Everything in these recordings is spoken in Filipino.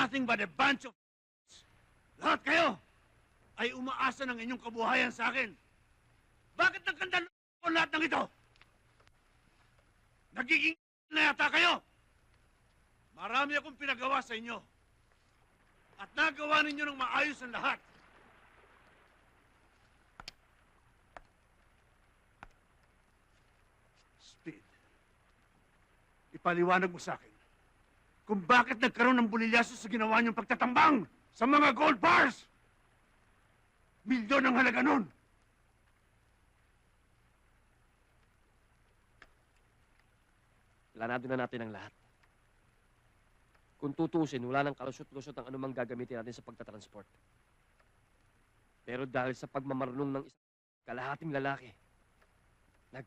nothing but a bunch of lahat kayo ay umaasa ng inyong kabuhayan sa akin. Bakit nagkandalo ko lahat ng ito? Nagiging na yata kayo. Marami akong pinagawa sa inyo. At nagawa ninyo ng maayos ang lahat. Speed, ipaliwanag mo sa akin kung bakit nagkaroon ng bulilyaso sa ginawa niyong pagtatambang sa mga gold bars. Milyon ang halaga nun. Planado na natin ang lahat. Kung tutusin, wala nang kalusot-lusot ang anumang gagamitin natin sa pagtatransport. Pero dahil sa pagmamarunong ng isang kalahating lalaki, lahat.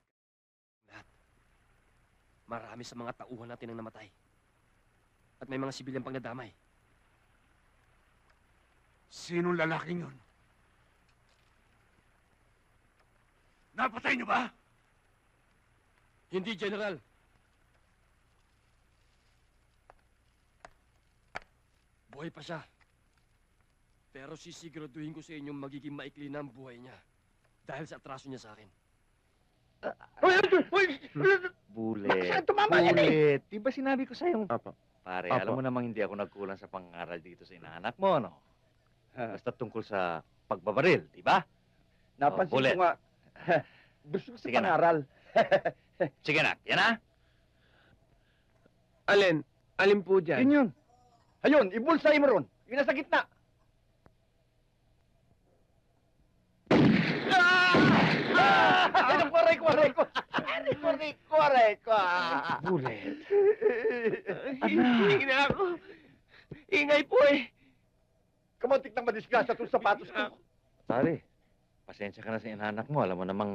Marami sa mga tauhan natin ang namatay. At may mga sibilyang pang nadamay. Sinong lalaking yun? Napatay niyo ba? Hindi, General. Buhay pa siya. Pero sisiguraduhin ko sa inyong magiging maikli na ang buhay niya. Dahil sa atraso niya sa akin. Bullet. Saan tumama yan Bullet. Di ba sinabi ko sa'yo? Apo. Pare, Apo. alam mo namang hindi ako nagkulang sa pangaral dito sa inaanak mo, no? Basta tungkol sa pagbabaril, di ba? Napansin Bullet. ko nga. Gusto ko sa Sige na. pangaral. Sige na, yan na. Alin? Alin po dyan? Yun yun. Ayun, ibulsay mo ron. Yung nasa gitna. Ayun, aray ko. Bullet. Hindi na ako. Ingay po eh. Kamuntik nang madisgrasya itong sapatos ko. Pare, pasensya ka na sa inaanak mo. Alam mo namang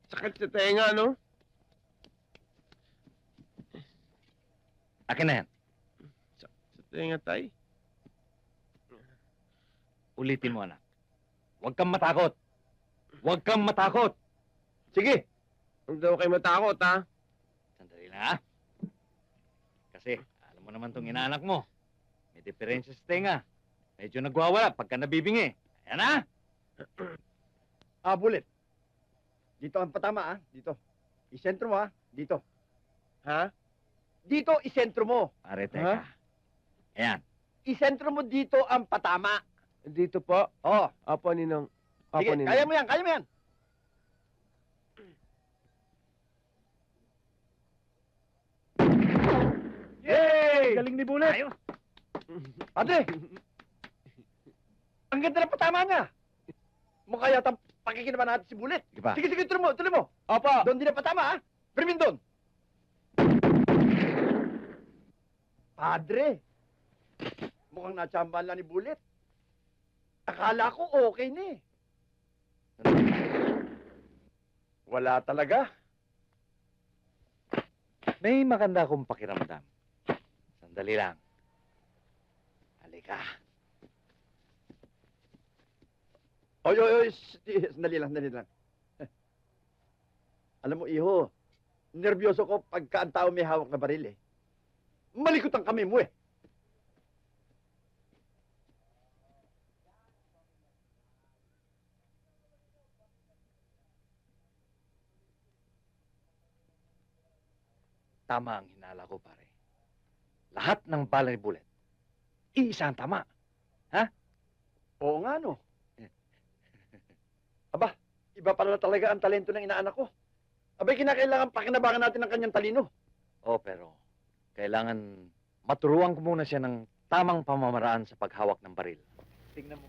Sakit sa tenga, no? akin na yan. Sa tenga, tay. Ulitin mo, anak. Huwag kang matakot. Huwag kang matakot. Sige. Huwag daw kayo matakot, ha? Sandali lang, ha? Kasi, alam mo naman tong inaanak mo. May diferensya sa tenga. Medyo nagwawala pagka nabibingi. Ayan, ha? Bullet. Dito ang patama, Dito. Isentro mo, Dito. Ha? Dito, isentro mo. Pare, teka. Ayan. Isentro mo dito ang patama. Dito po. Oh. Apo, Ninong. Apo, Sige, Ninong. kaya mo yan. Yay! Galing ni Bullet. Ayos. Padre! Ang ganda ng patama niya. Mukha yata pakikinaban natin si Bullet. Sige pa. Sige, tuloy mo. Apo. Doon din ang patama, Firmin doon. Padre! Mukhang natsambahan lang ni Bullet. Akala ko okay na eh. Wala talaga. May maganda akong pakiramdam. Sandali lang. Halika. Oy, sandali lang. Alam mo, iho, nervyoso ko pagka ang tao may hawak na baril eh. Malikot ang kamay mo eh. Tama ang hinala ko, pare. Lahat ng bala ni Bullet, iisa ang tama. Oo nga, no. Aba, iba pala talaga ang talento ng inaanak ko. Abay, kinakailangan pakinabangan natin ang kanyang talino. Oh, pero kailangan maturuan ko muna siya ng tamang pamamaraan sa paghawak ng baril. Tingnan mo.